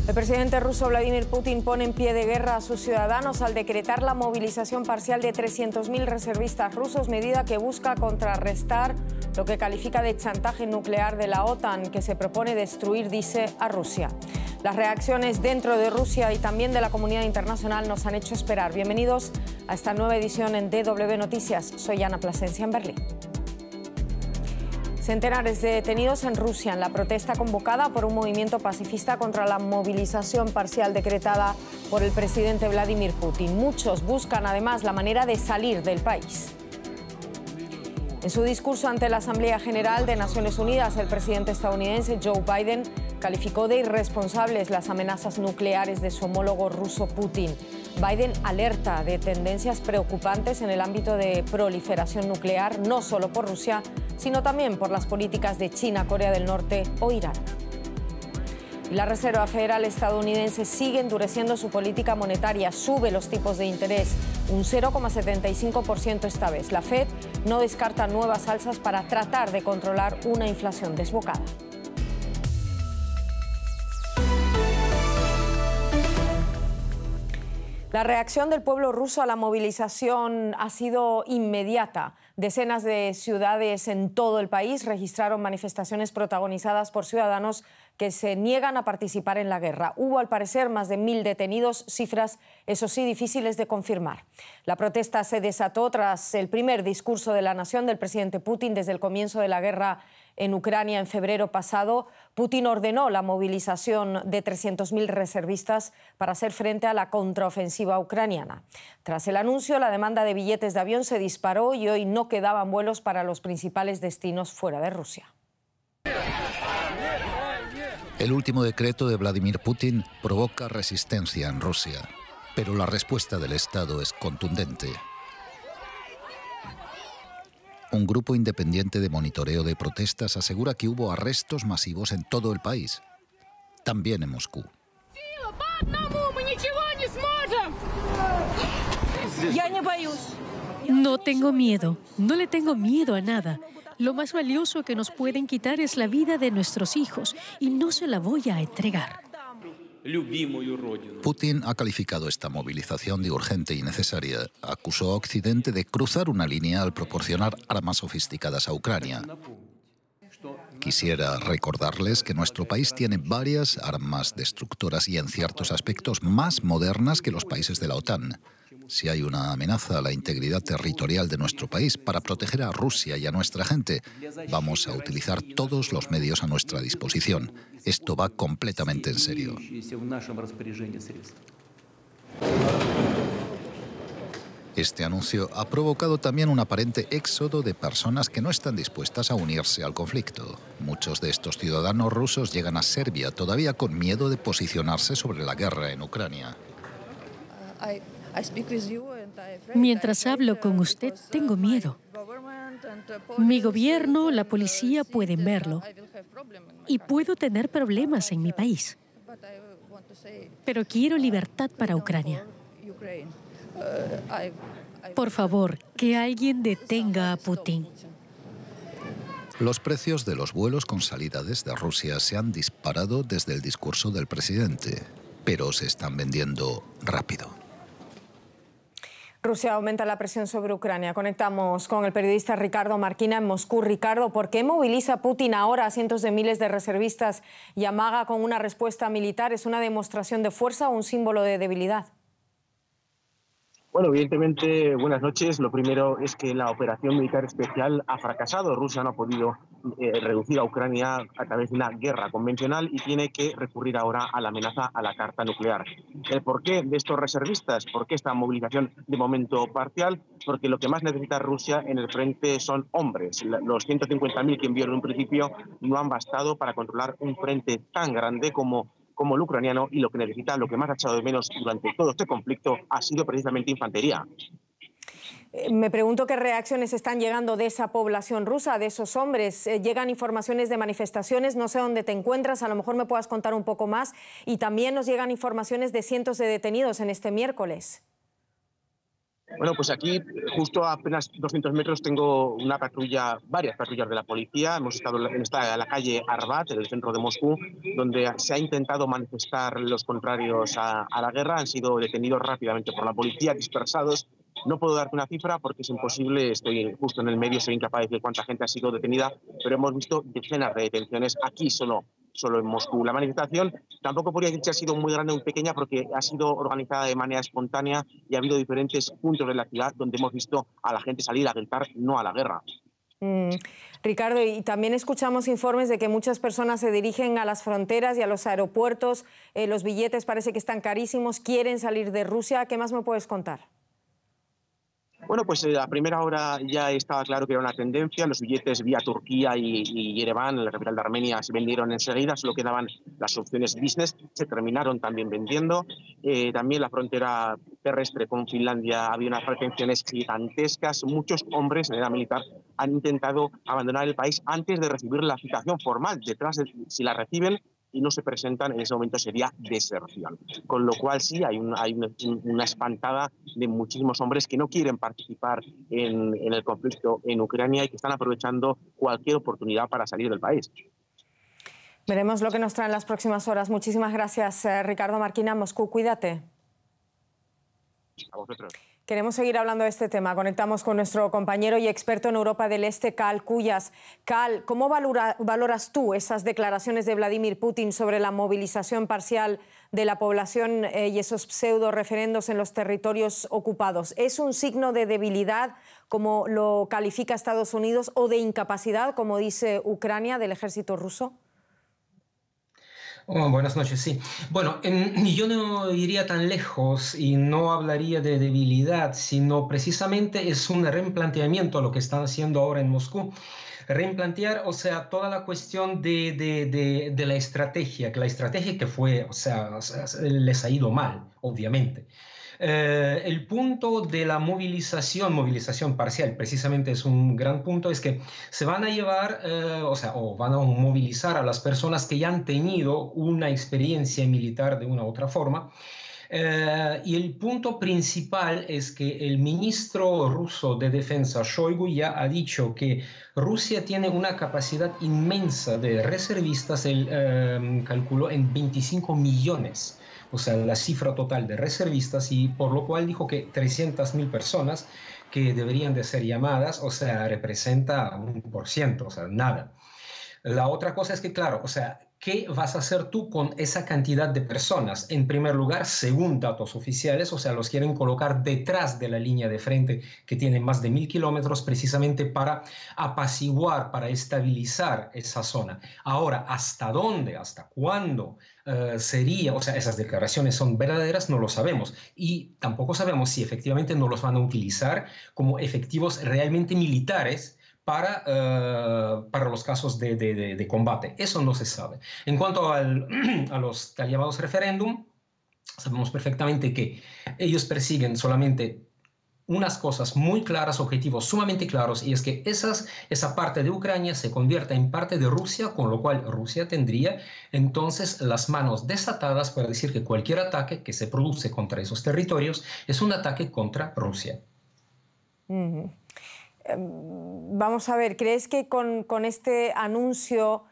El presidente ruso Vladimir Putin pone en pie de guerra a sus ciudadanos al decretar la movilización parcial de 300.000 reservistas rusos, medida que busca contrarrestar lo que califica de chantaje nuclear de la OTAN, que se propone destruir, dice, a Rusia. Las reacciones dentro de Rusia y también de la comunidad internacional nos han hecho esperar. Bienvenidos a esta nueva edición en DW Noticias. Soy Ana Plasencia en Berlín. Centenares de detenidos en Rusia en la protesta convocada por un movimiento pacifista contra la movilización parcial decretada por el presidente Vladimir Putin. Muchos buscan además la manera de salir del país. En su discurso ante la Asamblea General de Naciones Unidas, el presidente estadounidense Joe Biden calificó de irresponsables las amenazas nucleares de su homólogo ruso Putin. Biden alerta de tendencias preocupantes en el ámbito de proliferación nuclear, no solo por Rusia, sino también por las políticas de China, Corea del Norte o Irán. La Reserva Federal estadounidense sigue endureciendo su política monetaria, sube los tipos de interés, un 0,75% esta vez. La Fed no descarta nuevas alzas para tratar de controlar una inflación desbocada. La reacción del pueblo ruso a la movilización ha sido inmediata. Decenas de ciudades en todo el país registraron manifestaciones protagonizadas por ciudadanos que se niegan a participar en la guerra. Hubo, al parecer, más de 1.000 detenidos, cifras, eso sí, difíciles de confirmar. La protesta se desató tras el primer discurso de la nación del presidente Putin desde el comienzo de la guerra en Ucrania en febrero pasado. Putin ordenó la movilización de 300.000 reservistas para hacer frente a la contraofensiva ucraniana. Tras el anuncio, la demanda de billetes de avión se disparó y hoy no quedaban vuelos para los principales destinos fuera de Rusia. El último decreto de Vladimir Putin provoca resistencia en Rusia, pero la respuesta del Estado es contundente. Un grupo independiente de monitoreo de protestas asegura que hubo arrestos masivos en todo el país, también en Moscú. No tengo miedo, no le tengo miedo a nada. Lo más valioso que nos pueden quitar es la vida de nuestros hijos y no se la voy a entregar. Putin ha calificado esta movilización de urgente y necesaria. Acusó a Occidente de cruzar una línea al proporcionar armas sofisticadas a Ucrania. Quisiera recordarles que nuestro país tiene varias armas destructoras y en ciertos aspectos más modernas que los países de la OTAN. Si hay una amenaza a la integridad territorial de nuestro país para proteger a Rusia y a nuestra gente, vamos a utilizar todos los medios a nuestra disposición. Esto va completamente en serio. Este anuncio ha provocado también un aparente éxodo de personas que no están dispuestas a unirse al conflicto. Muchos de estos ciudadanos rusos llegan a Serbia todavía con miedo de posicionarse sobre la guerra en Ucrania. Mientras hablo con usted, tengo miedo. Mi gobierno, la policía pueden verlo. Y puedo tener problemas en mi país. Pero quiero libertad para Ucrania. Por favor, que alguien detenga a Putin. Los precios de los vuelos con salida desde Rusia se han disparado desde el discurso del presidente, pero se están vendiendo rápido. Rusia aumenta la presión sobre Ucrania. Conectamos con el periodista Ricardo Marquina en Moscú. Ricardo, ¿por qué moviliza Putin ahora a cientos de miles de reservistas y amaga con una respuesta militar? ¿Es una demostración de fuerza o un símbolo de debilidad? Bueno, evidentemente, buenas noches. Lo primero es que la operación militar especial ha fracasado. Rusia no ha podido reducir a Ucrania a través de una guerra convencional y tiene que recurrir ahora a la amenaza a la carta nuclear. ¿El porqué de estos reservistas? ¿Por qué esta movilización de momento parcial? Porque lo que más necesita Rusia en el frente son hombres. Los 150.000 que envió en un principio no han bastado para controlar un frente tan grande como el ucraniano, y lo que necesita, lo que más ha echado de menos durante todo este conflicto, ha sido precisamente infantería. Me pregunto qué reacciones están llegando de esa población rusa, de esos hombres. Llegan informaciones de manifestaciones, no sé dónde te encuentras, a lo mejor me puedas contar un poco más. Y también nos llegan informaciones de cientos de detenidos en este miércoles. Bueno, pues aquí, justo a apenas 200 metros, tengo una patrulla, varias patrullas de la policía. Hemos estado en la calle Arbat, en el centro de Moscú, donde se ha intentado manifestar los contrarios a la guerra. Han sido detenidos rápidamente por la policía, dispersados. No puedo darte una cifra porque es imposible, estoy justo en el medio, soy incapaz de decir cuánta gente ha sido detenida, pero hemos visto decenas de detenciones aquí solo en Moscú. La manifestación tampoco podría decir que ha sido muy grande o muy pequeña porque ha sido organizada de manera espontánea y ha habido diferentes puntos de la ciudad donde hemos visto a la gente salir a gritar no a la guerra. Ricardo, y también escuchamos informes de que muchas personas se dirigen a las fronteras y a los aeropuertos. Los billetes parece que están carísimos, quieren salir de Rusia. ¿Qué más me puedes contar? Bueno, pues a primera hora ya estaba claro que era una tendencia. Los billetes vía Turquía y Yerevan, la capital de Armenia, se vendieron enseguida. Solo quedaban las opciones business, se terminaron también vendiendo. También la frontera terrestre con Finlandia había unas retenciones gigantescas. Muchos hombres en edad militar han intentado abandonar el país antes de recibir la citación formal. Si la reciben y no se presentan, en ese momento sería deserción. Con lo cual sí, hay una espantada de muchísimos hombres que no quieren participar en el conflicto en Ucrania y que están aprovechando cualquier oportunidad para salir del país. Veremos lo que nos traen las próximas horas. Muchísimas gracias, Ricardo Marquina. Moscú, cuídate. A vosotros. Queremos seguir hablando de este tema. Conectamos con nuestro compañero y experto en Europa del Este, Cal Cuyas. Cal, ¿cómo valoras tú esas declaraciones de Vladimir Putin sobre la movilización parcial de la población y esos pseudo referendos en los territorios ocupados? ¿Es un signo de debilidad, como lo califica Estados Unidos, o de incapacidad, como dice Ucrania, del ejército ruso? Oh, buenas noches, sí. Bueno, yo no iría tan lejos y no hablaría de debilidad, sino precisamente es un replanteamiento lo que están haciendo ahora en Moscú. Reimplantear, o sea, toda la cuestión de la estrategia, que fue, o sea, les ha ido mal, obviamente. El punto de la movilización parcial, precisamente es un gran punto, es que se van a llevar, o van a movilizar a las personas que ya han tenido una experiencia militar de una u otra forma. Y el punto principal es que el ministro ruso de Defensa, Shoigu, ya ha dicho que Rusia tiene una capacidad inmensa de reservistas, él calculó en 25 millones. O sea, la cifra total de reservistas, y por lo cual dijo que 300.000 personas que deberían de ser llamadas, o sea, representa 1%, o sea, nada. La otra cosa es que, claro, o sea, ¿qué vas a hacer tú con esa cantidad de personas? En primer lugar, según datos oficiales, o sea, los quieren colocar detrás de la línea de frente que tiene más de 1.000 kilómetros precisamente para apaciguar, para estabilizar esa zona. Ahora, ¿hasta dónde? ¿Hasta cuándo? Sería, o sea, esas declaraciones son verdaderas, no lo sabemos. Y tampoco sabemos si efectivamente no los van a utilizar como efectivos realmente militares para los casos de combate. Eso no se sabe. En cuanto a los llamados referéndum, sabemos perfectamente que ellos persiguen solamente unas cosas muy claras, objetivos sumamente claros, y es que esa parte de Ucrania se convierta en parte de Rusia, con lo cual Rusia tendría entonces las manos desatadas para decir que cualquier ataque que se produce contra esos territorios es un ataque contra Rusia. Vamos a ver, ¿crees que con este anuncio,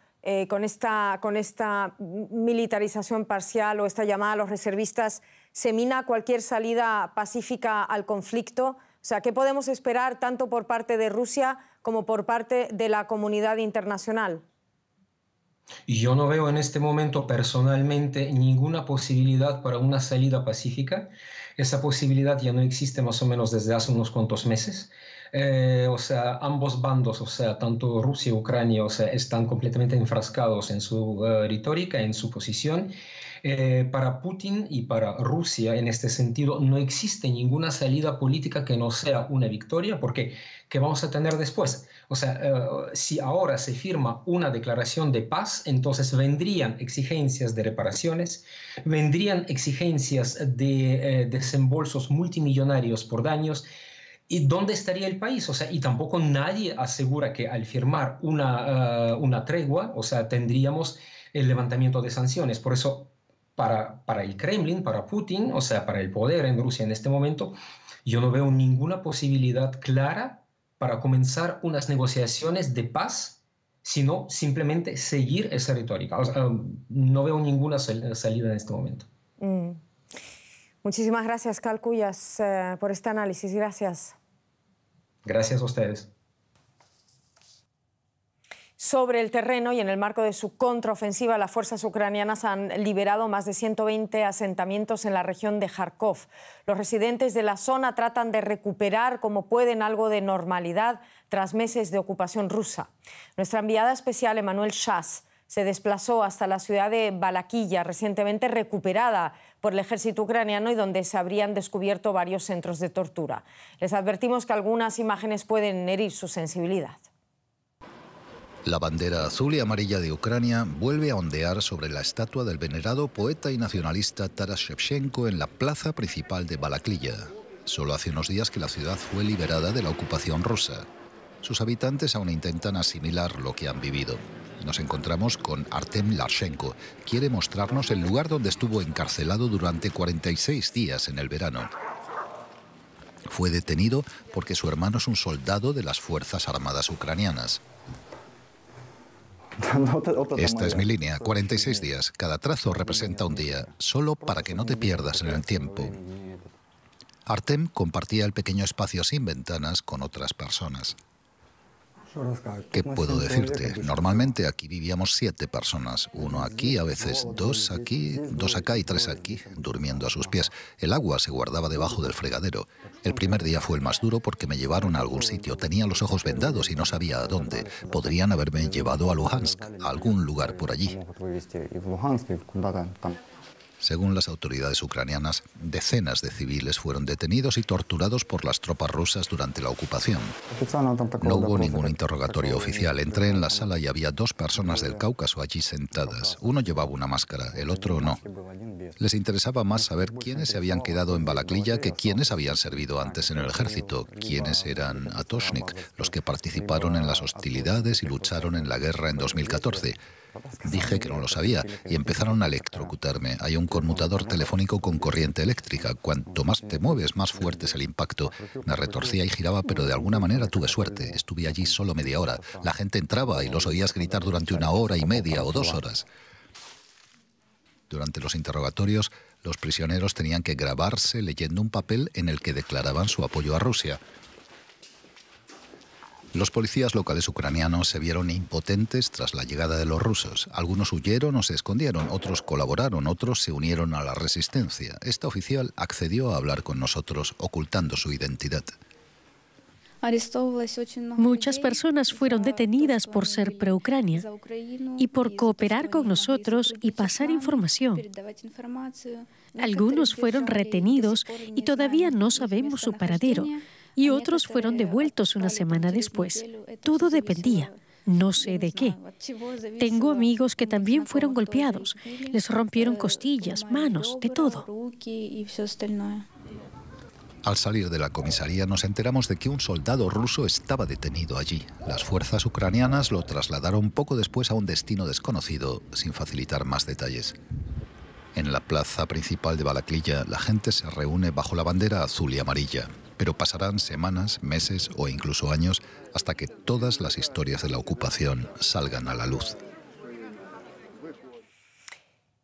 con esta militarización parcial o esta llamada a los reservistas, se mina cualquier salida pacífica al conflicto? O sea, ¿qué podemos esperar tanto por parte de Rusia como por parte de la comunidad internacional? Yo no veo en este momento personalmente ninguna posibilidad para una salida pacífica. Esa posibilidad ya no existe más o menos desde hace unos cuantos meses. O sea, ambos bandos, o sea, tanto Rusia y Ucrania, o sea, están completamente enfrascados en su retórica, en su posición. Para Putin y para Rusia, en este sentido, no existe ninguna salida política que no sea una victoria, porque ¿qué vamos a tener después? O sea, si ahora se firma una declaración de paz, entonces vendrían exigencias de reparaciones, vendrían exigencias de desembolsos multimillonarios por daños. ¿Y dónde estaría el país? O sea, y tampoco nadie asegura que al firmar una tregua, o sea, tendríamos el levantamiento de sanciones. Por eso, para el Kremlin, para Putin, o sea, para el poder en Rusia en este momento, Yo no veo ninguna posibilidad clara para comenzar unas negociaciones de paz, sino simplemente seguir esa retórica. O sea, no veo ninguna salida en este momento. Muchísimas gracias, Cal Cuyas, por este análisis. Gracias. Gracias a ustedes. Sobre el terreno y en el marco de su contraofensiva, las fuerzas ucranianas han liberado más de 120 asentamientos en la región de Kharkov. Los residentes de la zona tratan de recuperar como pueden algo de normalidad tras meses de ocupación rusa. Nuestra enviada especial, Emanuel Shas, se desplazó hasta la ciudad de Balaklia, recientemente recuperada por el ejército ucraniano y donde se habrían descubierto varios centros de tortura. Les advertimos que algunas imágenes pueden herir su sensibilidad. La bandera azul y amarilla de Ucrania vuelve a ondear sobre la estatua del venerado poeta y nacionalista Taras Shevchenko en la plaza principal de Balaklia. Solo hace unos días que la ciudad fue liberada de la ocupación rusa. Sus habitantes aún intentan asimilar lo que han vivido. Nos encontramos con Artem Larshenko. Quiere mostrarnos el lugar donde estuvo encarcelado durante 46 días en el verano. Fue detenido porque su hermano es un soldado de las Fuerzas Armadas ucranianas. Esta es mi línea, 46 días. Cada trazo representa un día, solo para que no te pierdas en el tiempo. Artem compartía el pequeño espacio sin ventanas con otras personas. ¿Qué puedo decirte? Normalmente aquí vivíamos 7 personas, uno aquí, a veces 2 aquí, 2 acá y 3 aquí, durmiendo a sus pies. El agua se guardaba debajo del fregadero. El primer día fue el más duro porque me llevaron a algún sitio. Tenía los ojos vendados y no sabía a dónde. Podrían haberme llevado a Luhansk, a algún lugar por allí. Según las autoridades ucranianas, decenas de civiles fueron detenidos y torturados por las tropas rusas durante la ocupación. No hubo ningún interrogatorio oficial. Entré en la sala y había 2 personas del Cáucaso allí sentadas. Uno llevaba una máscara, el otro no. Les interesaba más saber quiénes se habían quedado en Balaklia que quiénes habían servido antes en el ejército, quiénes eran Atoshnik, los que participaron en las hostilidades y lucharon en la guerra en 2014. Dije que no lo sabía y empezaron a electrocutarme. Hay un conmutador telefónico con corriente eléctrica. Cuanto más te mueves, más fuerte es el impacto. Me retorcía y giraba, pero de alguna manera tuve suerte. Estuve allí solo media hora. La gente entraba y los oías gritar durante 1 hora y media o 2 horas. Durante los interrogatorios, los prisioneros tenían que grabarse leyendo un papel en el que declaraban su apoyo a Rusia. Los policías locales ucranianos se vieron impotentes tras la llegada de los rusos. Algunos huyeron o se escondieron, otros colaboraron, otros se unieron a la resistencia. Esta oficial accedió a hablar con nosotros, ocultando su identidad. Muchas personas fueron detenidas por ser pro-Ucrania y por cooperar con nosotros y pasar información. Algunos fueron retenidos y todavía no sabemos su paradero, y otros fueron devueltos una semana después. Todo dependía. No sé de qué. Tengo amigos que también fueron golpeados. Les rompieron costillas, manos, de todo. Al salir de la comisaría nos enteramos de que un soldado ruso estaba detenido allí. Las fuerzas ucranianas lo trasladaron poco después a un destino desconocido, sin facilitar más detalles. En la plaza principal de Balaklia, la gente se reúne bajo la bandera azul y amarilla, pero pasarán semanas, meses o incluso años hasta que todas las historias de la ocupación salgan a la luz.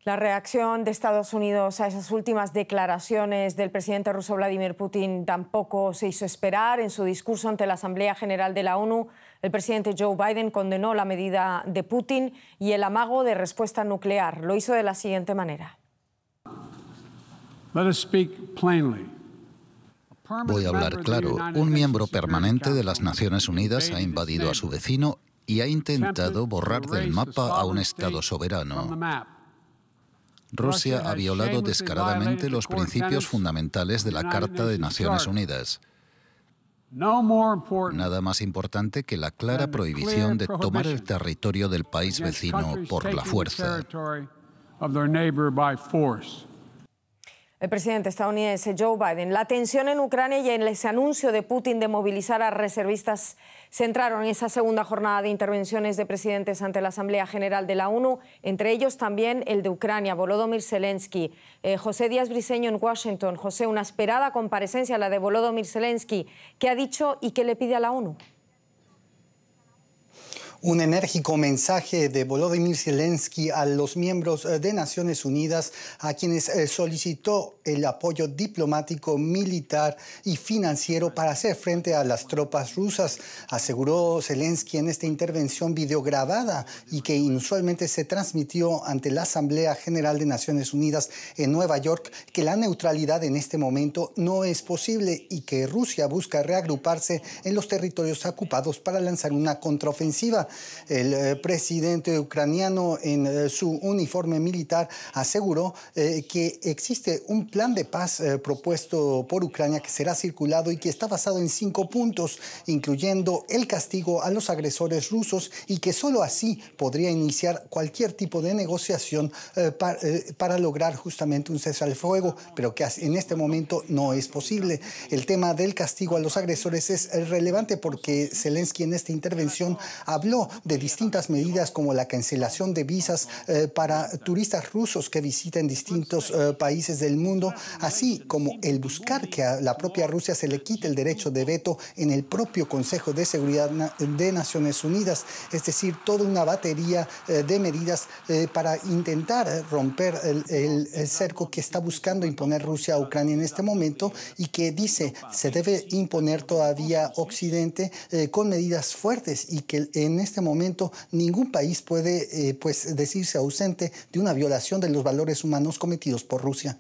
La reacción de Estados Unidos a esas últimas declaraciones del presidente ruso Vladimir Putin tampoco se hizo esperar. En su discurso ante la Asamblea General de la ONU, el presidente Joe Biden condenó la medida de Putin y el amago de respuesta nuclear. Lo hizo de la siguiente manera. Voy a hablar claro. Un miembro permanente de las Naciones Unidas ha invadido a su vecino y ha intentado borrar del mapa a un Estado soberano. Rusia ha violado descaradamente los principios fundamentales de la Carta de Naciones Unidas. Nada más importante que la clara prohibición de tomar el territorio del país vecino por la fuerza. El presidente estadounidense Joe Biden. La tensión en Ucrania y en ese anuncio de Putin de movilizar a reservistas centraron esa segunda jornada de intervenciones de presidentes ante la Asamblea General de la ONU, entre ellos también el de Ucrania, Volodymyr Zelensky. José Díaz Briceño en Washington. José, una esperada comparecencia, la de Volodymyr Zelensky. ¿Qué ha dicho y qué le pide a la ONU? Un enérgico mensaje de Volodymyr Zelensky a los miembros de Naciones Unidas, a quienes solicitó el apoyo diplomático, militar y financiero para hacer frente a las tropas rusas. Aseguró Zelensky en esta intervención videograbada y que inusualmente se transmitió ante la Asamblea General de Naciones Unidas en Nueva York que la neutralidad en este momento no es posible y que Rusia busca reagruparse en los territorios ocupados para lanzar una contraofensiva. El presidente ucraniano en su uniforme militar aseguró que existe un plan de paz propuesto por Ucrania que será circulado y que está basado en 5 puntos, incluyendo el castigo a los agresores rusos y que solo así podría iniciar cualquier tipo de negociación para lograr justamente un cese al fuego, pero que en este momento no es posible. El tema del castigo a los agresores es relevante porque Zelensky en esta intervención habló de distintas medidas como la cancelación de visas para turistas rusos que visiten distintos países del mundo, así como el buscar que a la propia Rusia se le quite el derecho de veto en el propio Consejo de Seguridad de Naciones Unidas, es decir, toda una batería de medidas para intentar romper el cerco que está buscando imponer Rusia a Ucrania en este momento y que dice se debe imponer todavía Occidente con medidas fuertes y que en este momento ningún país puede decirse ausente de una violación de los valores humanos cometidos por Rusia.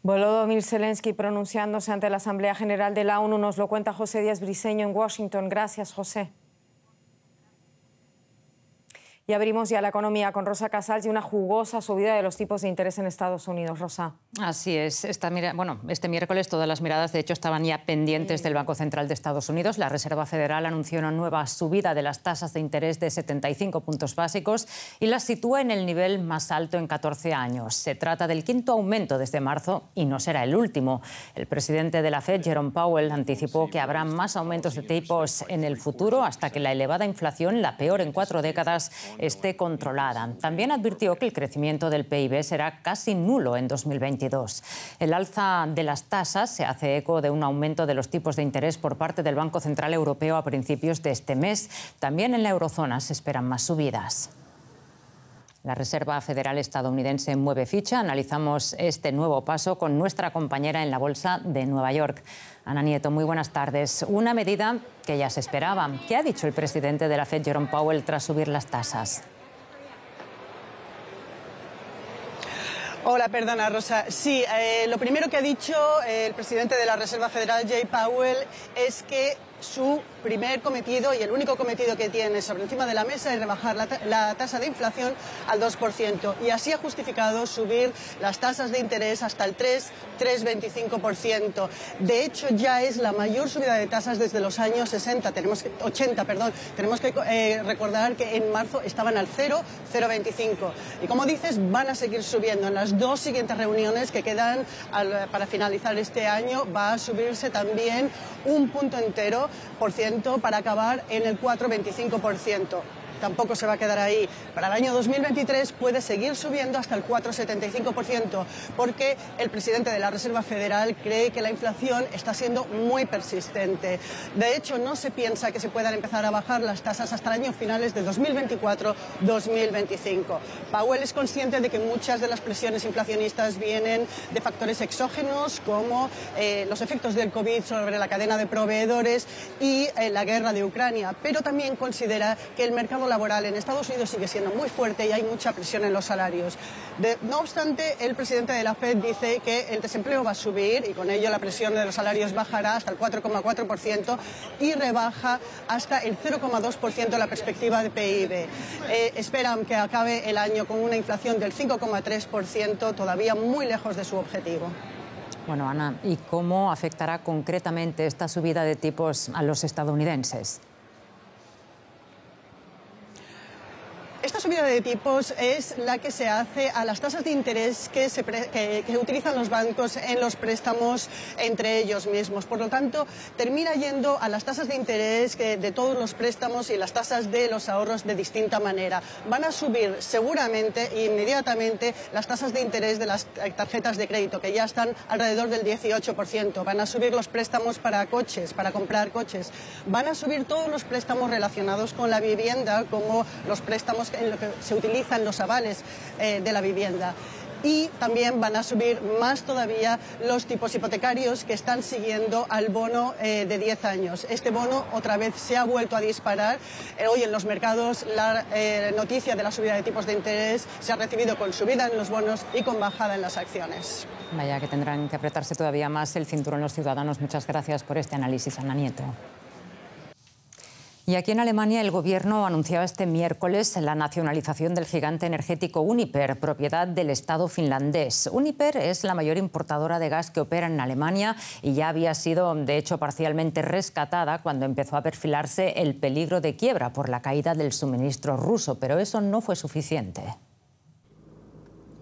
Volodymyr Zelensky pronunciándose ante la Asamblea General de la ONU, nos lo cuenta José Díaz Briceño en Washington. Gracias, José. Y abrimos ya la economía con Rosa Casals y una jugosa subida de los tipos de interés en Estados Unidos. Rosa. Así es. Este miércoles todas las miradas, de hecho, estaban ya pendientes del Banco Central de Estados Unidos. La Reserva Federal anunció una nueva subida de las tasas de interés de 75 puntos básicos y las sitúa en el nivel más alto en 14 años. Se trata del 5º aumento desde marzo y no será el último. El presidente de la Fed, Jerome Powell, anticipó que habrá más aumentos de tipos en el futuro hasta que la elevada inflación, la peor en 4 décadas, esté controlada. También advirtió que el crecimiento del PIB será casi nulo en 2022. El alza de las tasas se hace eco de un aumento de los tipos de interés por parte del Banco Central Europeo a principios de este mes. También en la eurozona se esperan más subidas. La Reserva Federal estadounidense mueve ficha. Analizamos este nuevo paso con nuestra compañera en la Bolsa de Nueva York. Ana Nieto, muy buenas tardes. Una medida que ya se esperaba. ¿Qué ha dicho el presidente de la Fed, Jerome Powell, tras subir las tasas? Hola, perdona, Rosa. Sí, lo primero que ha dicho el presidente de la Reserva Federal, Jay Powell, es que su primer cometido y el único cometido que tiene sobre encima de la mesa es rebajar la tasa de inflación al 2%. Y así ha justificado subir las tasas de interés hasta el 3,25%. De hecho, ya es la mayor subida de tasas desde los años 80. Tenemos que recordar que en marzo estaban al 0,25. Y como dices, van a seguir subiendo. En las 2 siguientes reuniones que quedan para finalizar este año va a subirse también un punto entero por ciento para acabar en el 4,25%. Tampoco se va a quedar ahí. Para el año 2023 puede seguir subiendo hasta el 4,75% porque el presidente de la Reserva Federal cree que la inflación está siendo muy persistente. De hecho, no se piensa que se puedan empezar a bajar las tasas hasta el año finales de 2024-2025. Powell es consciente de que muchas de las presiones inflacionistas vienen de factores exógenos como los efectos del COVID sobre la cadena de proveedores y la guerra de Ucrania, pero también considera que el mercado laboral en Estados Unidos sigue siendo muy fuerte y hay mucha presión en los salarios. No obstante, el presidente de la Fed dice que el desempleo va a subir y con ello la presión de los salarios bajará hasta el 4,4% y rebaja hasta el 0,2% la perspectiva de PIB. Esperan que acabe el año con una inflación del 5,3%, todavía muy lejos de su objetivo. Bueno, Ana, ¿y cómo afectará concretamente esta subida de tipos a los estadounidenses? Esta subida de tipos es la que se hace a las tasas de interés que utilizan los bancos en los préstamos entre ellos mismos. Por lo tanto, termina yendo a las tasas de interés de todos los préstamos y las tasas de los ahorros de distinta manera. Van a subir seguramente e inmediatamente las tasas de interés de las tarjetas de crédito, que ya están alrededor del 18%. Van a subir los préstamos para coches, para comprar coches. Van a subir todos los préstamos relacionados con la vivienda, como los préstamos en los que se utilizan los avales de la vivienda. Y también van a subir más todavía los tipos hipotecarios que están siguiendo al bono de 10 años. Este bono otra vez se ha vuelto a disparar. Hoy en los mercados la noticia de la subida de tipos de interés se ha recibido con subida en los bonos y con bajada en las acciones. Vaya que tendrán que apretarse todavía más el cinturón los ciudadanos. Muchas gracias por este análisis, Ana Nieto. Y aquí en Alemania el gobierno anunciaba este miércoles la nacionalización del gigante energético Uniper, propiedad del Estado finlandés. Uniper es la mayor importadora de gas que opera en Alemania y ya había sido, de hecho, parcialmente rescatada cuando empezó a perfilarse el peligro de quiebra por la caída del suministro ruso, pero eso no fue suficiente.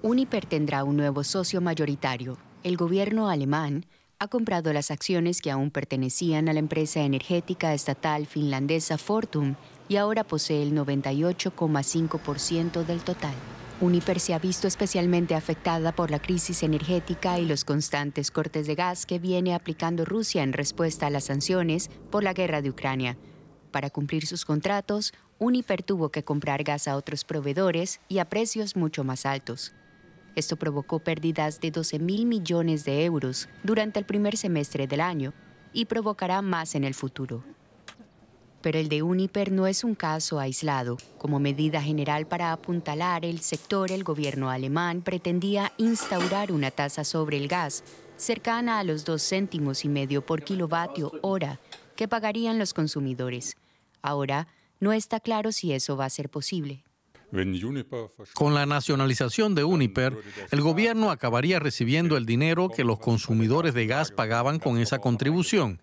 Uniper tendrá un nuevo socio mayoritario. El gobierno alemán ha comprado las acciones que aún pertenecían a la empresa energética estatal finlandesa Fortum y ahora posee el 98,5% del total. Uniper se ha visto especialmente afectada por la crisis energética y los constantes cortes de gas que viene aplicando Rusia en respuesta a las sanciones por la guerra de Ucrania. Para cumplir sus contratos, Uniper tuvo que comprar gas a otros proveedores y a precios mucho más altos. Esto provocó pérdidas de 12.000 millones de euros durante el primer semestre del año y provocará más en el futuro. Pero el de Uniper no es un caso aislado. Como medida general para apuntalar el sector, el gobierno alemán pretendía instaurar una tasa sobre el gas cercana a los 2,5 céntimos por kilovatio hora que pagarían los consumidores. Ahora no está claro si eso va a ser posible. Con la nacionalización de Uniper, el gobierno acabaría recibiendo el dinero que los consumidores de gas pagaban con esa contribución.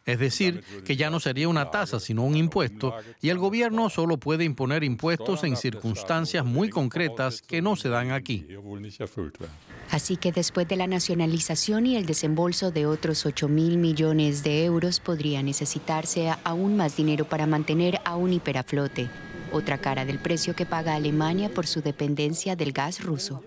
Es decir, que ya no sería una tasa, sino un impuesto, y el gobierno solo puede imponer impuestos en circunstancias muy concretas que no se dan aquí. Así que después de la nacionalización y el desembolso de otros 8.000 millones de euros, podría necesitarse aún más dinero para mantener a Uniper a flote. Otra cara del precio que paga Alemania por su dependencia del gas ruso.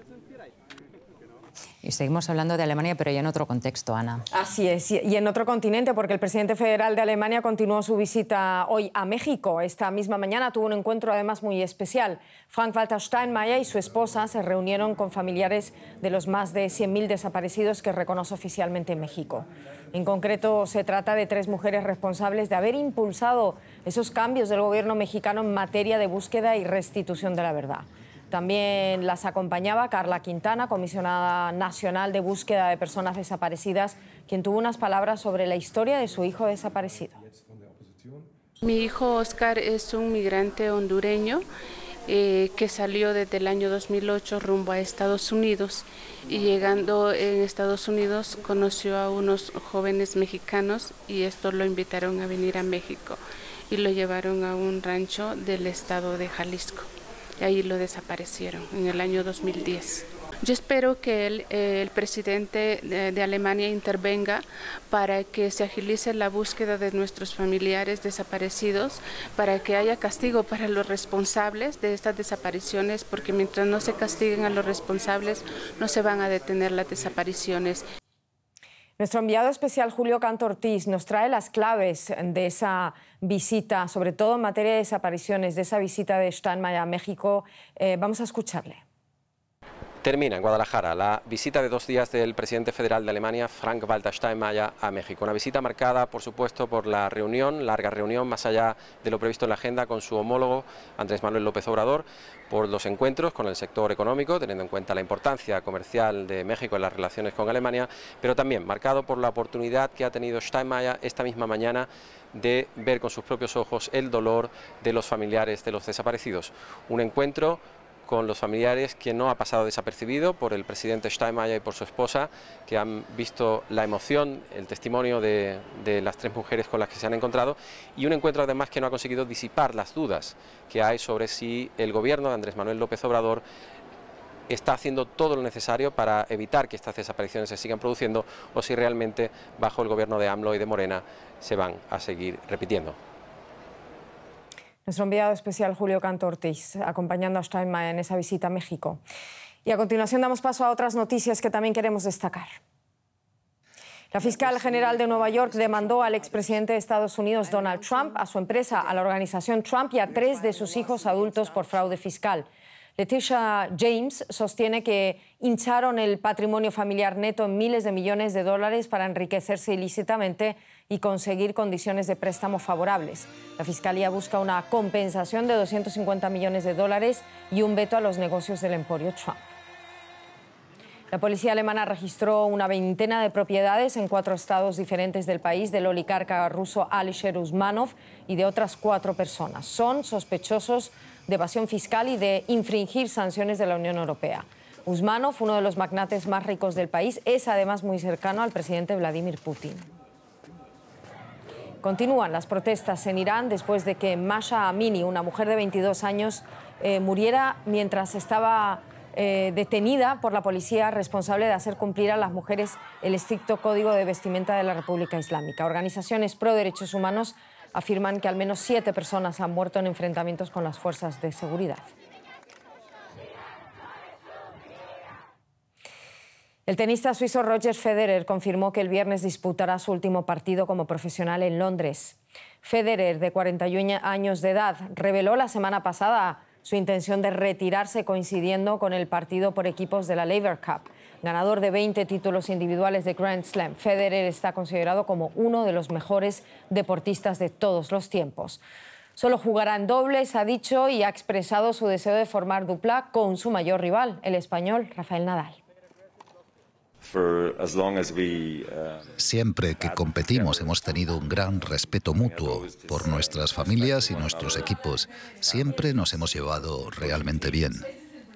Y seguimos hablando de Alemania, pero ya en otro contexto, Ana. Así es, y en otro continente, porque el presidente federal de Alemania continuó su visita hoy a México. Esta misma mañana tuvo un encuentro además muy especial. Frank-Walter Steinmeier y su esposa se reunieron con familiares de los más de 100.000 desaparecidos que reconoce oficialmente en México. En concreto, se trata de 3 mujeres responsables de haber impulsado esos cambios del gobierno mexicano en materia de búsqueda y restitución de la verdad. También las acompañaba Carla Quintana, comisionada nacional de búsqueda de personas desaparecidas, quien tuvo unas palabras sobre la historia de su hijo desaparecido. Mi hijo Oscar es un migrante hondureño que salió desde el año 2008 rumbo a Estados Unidos y llegando en Estados Unidos conoció a unos jóvenes mexicanos y estos lo invitaron a venir a México y lo llevaron a un rancho del estado de Jalisco. Y ahí lo desaparecieron en el año 2010. Yo espero que el presidente de Alemania intervenga para que se agilice la búsqueda de nuestros familiares desaparecidos, para que haya castigo para los responsables de estas desapariciones, porque mientras no se castiguen a los responsables, no se van a detener las desapariciones. Nuestro enviado especial Julio Canto Ortiz nos trae las claves de esa visita, sobre todo en materia de desapariciones, de esa visita de Steinmeier a México. Vamos a escucharle. Termina en Guadalajara la visita de 2 días del presidente federal de Alemania, Frank-Walter Steinmeier, a México. Una visita marcada, por supuesto, por la larga reunión, más allá de lo previsto en la agenda, con su homólogo Andrés Manuel López Obrador, por los encuentros con el sector económico, teniendo en cuenta la importancia comercial de México en las relaciones con Alemania, pero también marcado por la oportunidad que ha tenido Steinmeier esta misma mañana de ver con sus propios ojos el dolor de los familiares de los desaparecidos. Un encuentro con los familiares, que no ha pasado desapercibido por el presidente Steinmeier y por su esposa, que han visto la emoción, el testimonio de las 3 mujeres con las que se han encontrado, y un encuentro además que no ha conseguido disipar las dudas que hay sobre si el gobierno de Andrés Manuel López Obrador está haciendo todo lo necesario para evitar que estas desapariciones se sigan produciendo, o si realmente bajo el gobierno de AMLO y de Morena se van a seguir repitiendo. Nuestro enviado especial Julio Canto Ortiz, acompañando a Steinmeier en esa visita a México. Y a continuación damos paso a otras noticias que también queremos destacar. La fiscal general de Nueva York demandó al expresidente de Estados Unidos, Donald Trump, a su empresa, a la organización Trump y a 3 de sus hijos adultos por fraude fiscal. Letitia James sostiene que hincharon el patrimonio familiar neto en miles de millones de dólares para enriquecerse ilícitamente y conseguir condiciones de préstamo favorables. La Fiscalía busca una compensación de 250 millones de dólares y un veto a los negocios del emporio Trump. La policía alemana registró una veintena de propiedades en 4 estados diferentes del país del oligarca ruso Alisher Usmanov y de otras 4 personas. Son sospechosos de evasión fiscal y de infringir sanciones de la Unión Europea. Usmanov, uno de los magnates más ricos del país, es además muy cercano al presidente Vladimir Putin. Continúan las protestas en Irán después de que Masha Amini, una mujer de 22 años, muriera mientras estaba detenida por la policía responsable de hacer cumplir a las mujeres el estricto código de vestimenta de la República Islámica. Organizaciones pro derechos humanos afirman que al menos 7 personas han muerto en enfrentamientos con las fuerzas de seguridad. El tenista suizo Roger Federer confirmó que el viernes disputará su último partido como profesional en Londres. Federer, de 41 años de edad, reveló la semana pasada su intención de retirarse coincidiendo con el partido por equipos de la Laver Cup. Ganador de 20 títulos individuales de Grand Slam, Federer está considerado como uno de los mejores deportistas de todos los tiempos. Solo jugará en dobles, ha dicho, y ha expresado su deseo de formar dupla con su mayor rival, el español Rafael Nadal. Siempre que competimos hemos tenido un gran respeto mutuo por nuestras familias y nuestros equipos. Siempre nos hemos llevado realmente bien.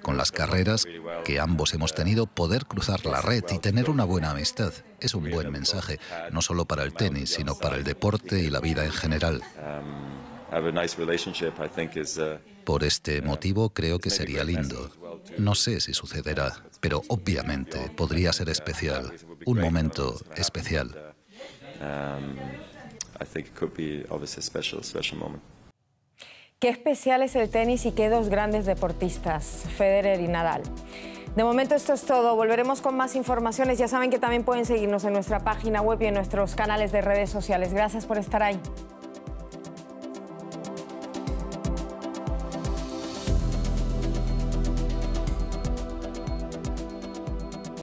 Con las carreras que ambos hemos tenido, poder cruzar la red y tener una buena amistad es un buen mensaje, no solo para el tenis, sino para el deporte y la vida en general. Por este motivo creo que sería lindo. No sé si sucederá, pero obviamente podría ser especial, un momento especial. Qué especial es el tenis y qué 2 grandes deportistas, Federer y Nadal. De momento esto es todo, volveremos con más informaciones. Ya saben que también pueden seguirnos en nuestra página web y en nuestros canales de redes sociales. Gracias por estar ahí.